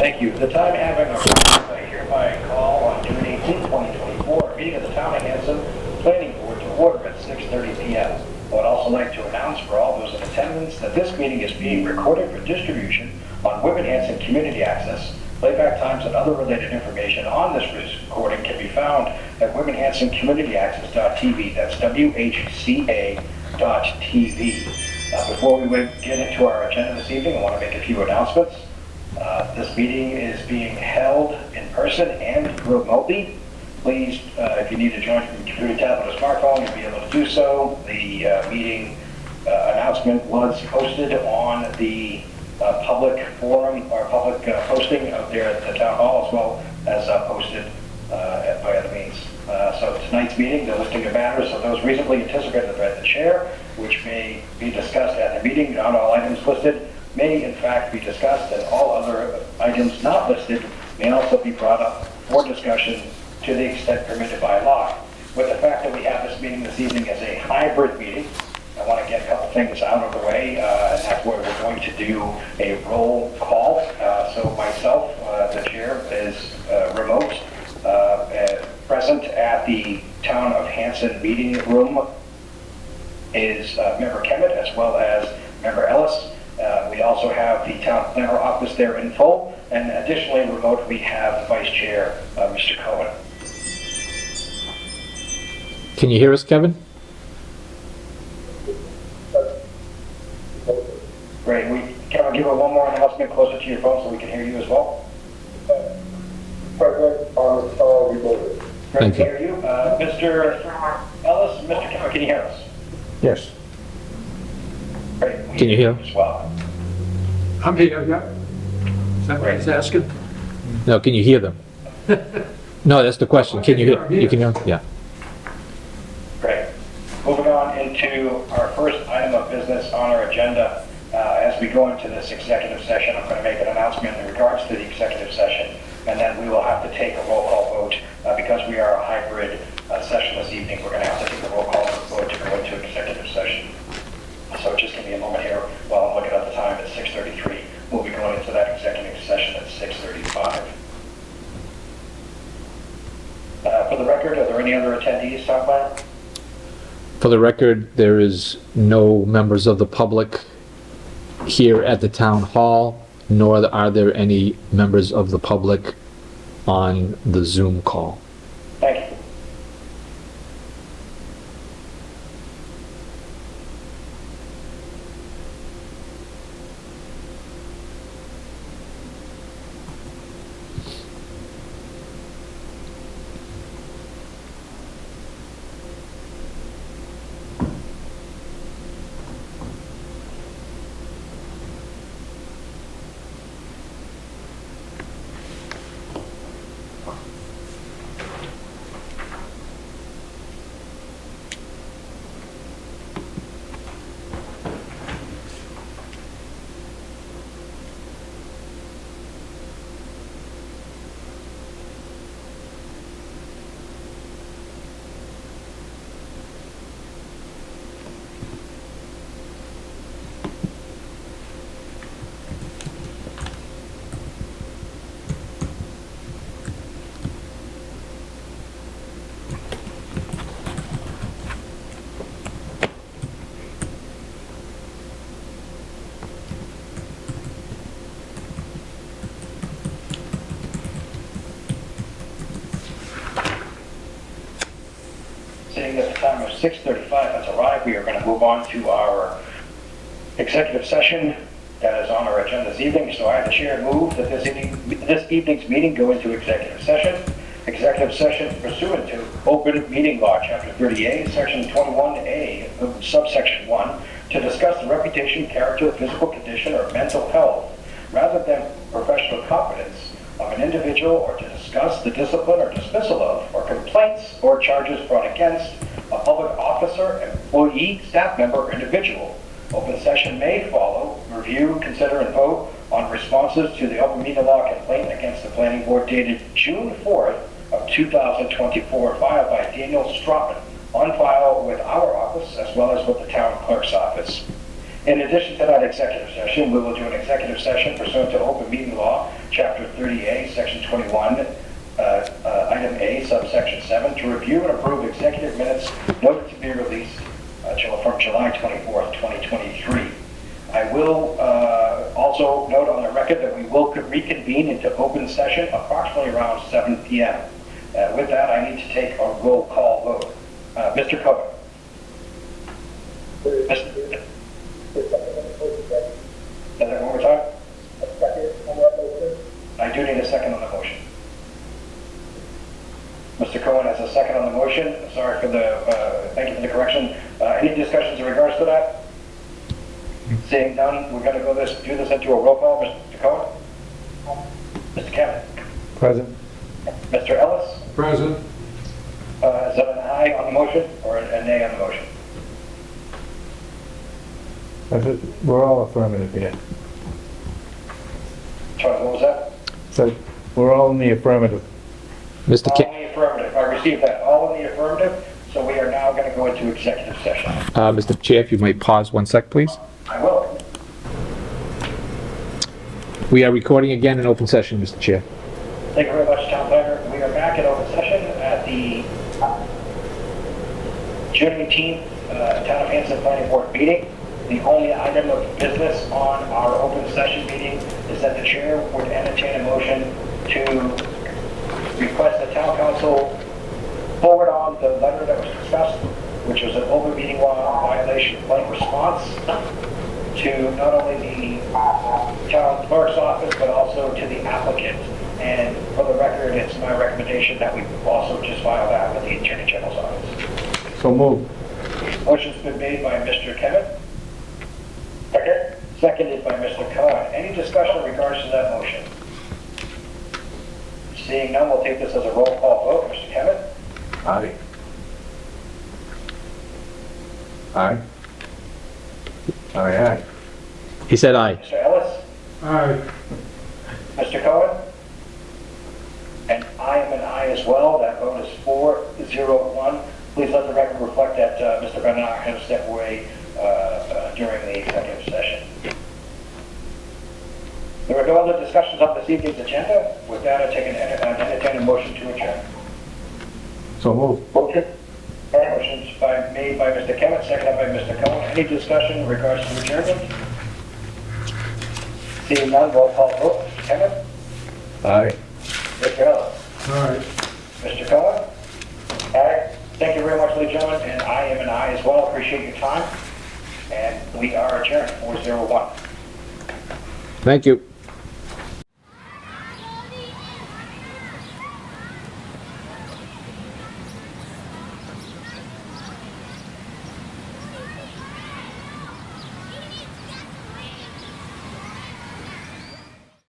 Thank you. The time having arrived, I hereby call on June 18, 2024, a meeting of the Town of Hanson Planning Board to order at 6:30 p.m. I would also like to announce for all those in attendance that this meeting is being recorded for distribution on Women Hanson Community Access. Playback times and other related information on this recording can be found at womenhansoncommunityaccess.tv. That's WHCA.TV. Before we get into our agenda this evening, I want to make a few announcements. This meeting is being held in person and remotely. Please, if you need to join from your computer, tablet, or smartphone, you'll be able to do so. The meeting announcement was posted on the public forum or public posting out there at the town hall, as well as posted by other means. So tonight's meeting, the listing of matters of those reasonably anticipated by the chair, which may be discussed at the meeting. Not all items listed may in fact be discussed, and all other items not listed may also be brought up for discussion to the extent permitted by law. With the fact that we have this meeting this evening as a hybrid meeting, I want to get a couple things out of the way, and that's where we're going to do a roll call. So myself, the chair, is remote. Present at the Town of Hanson meeting room is Member Kemet as well as Member Ellis. We also have the town planner office there in full, and additionally remote we have the Vice Chair, Mr. Cohen. Can you hear us, Kevin? Great. Can I give one more announcement closer to your phone so we can hear you as well? President, on the call, we voted. Great to hear you. Mr. Ellis, Mr. Kemet, can you hear us? Yes. Great. Can you hear? As well. I'm here, yeah. Is that what he's asking? No, can you hear them? No, that's the question. Can you hear? You can hear? Yeah. Great. Moving on into our first item of business on our agenda. As we go into this executive session, I'm going to make an announcement in regards to the executive session, and then we will have to take a roll call vote. Because we are a hybrid session this evening, we're going to have to take a roll call vote to go into executive session. So just give me a moment here while I'm looking at the time. It's 6:33. We'll be going into that executive session at 6:35. For the record, are there any other attendees, Town Planner? For the record, there is no members of the public here at the town hall, nor are there any members of the public on the Zoom call. Thank you. Seeing that the time of 6:35 has arrived, we are going to move on to our executive session that is on our agenda this evening. So I, the chair, move that this evening's meeting go into executive session. Executive session pursuant to Open Meeting Law, Chapter 30A, Section 21A, subsection 1, to discuss the reputation, character, physical condition, or mental health, rather than professional competence of an individual, or to discuss the discipline or dismissal of, or complaints or charges brought against a public officer, employee, staff member, or individual. Open session may follow, review, consider, and vote on responses to the open meeting law complaint against the planning board dated June 4th of 2024, filed by Daniel Stratman, on file with our office as well as with the town clerk's office. In addition to that executive session, we will do an executive session pursuant to open meeting law, chapter 30A, section 21, item A, subsection 7, to review and approve executive minutes noted to be released from July 24th, 2023. I will also note on the record that we will reconvene into open session approximately around 7 p.m. With that, I need to take a roll call vote. Mr. Cohen. Say that one more time. I do need a second on the motion. Mr. Cohen has a second on the motion. Sorry for the, thank you for the correction. Any discussions in regards to that? Seeing none, we're going to do this into a roll call. Mr. Cohen? Mr. Kevin? Present. Mr. Ellis? Present. Is that an aye on the motion or a nay on the motion? We're all affirmative here. Sorry, what was that? So we're all in the affirmative. Mr. All Ca- in the affirmative. I received that. All in the affirmative. So we are now going to go into executive session. Mr. Chair, if you might pause 1 sec, please. I will. We are recording again in open session, Mr. Chair. Thank you very much, Town Planner. We are back in open session at the June 18th Town of Hanson Planning Board meeting. The only item of business on our open session meeting is that the chair would entertain a motion to request the town council forward on the letter that was discussed, which was an open meeting law violation complaint response to not only the town clerk's office, but also to the applicant. And for the record, it's my recommendation that we also just file that with the Attorney General's office. So move. Motion's been made by Mr. Kevin. Second. Seconded by Mr. Cohen. Any discussion in regards to that motion? Seeing none, we'll take this as a roll call vote. Mr. Kevin? Aye. Aye. Aye, aye. He said aye. Mr. Ellis? Aye. Mr. Cohen? And I am an aye as well. That vote is 4-0-1. Please let the record reflect that Mr. Bernard has stepped away during the executive session. There are no other discussions on this evening's agenda. With that, I take an entertain a motion to adjourn. So move. Motion. Motion's made by Mr. Kevin, seconded by Mr. Cohen. Any discussion in regards to adjournment? Seeing none, roll call vote. Mr. Kevin? Aye. Mr. Ellis? Aye. Mr. Cohen? Aye. Thank you very much, ladies and gentlemen, and I am an aye as well. Appreciate your time. And we are adjourned, 4-0-1. Thank you.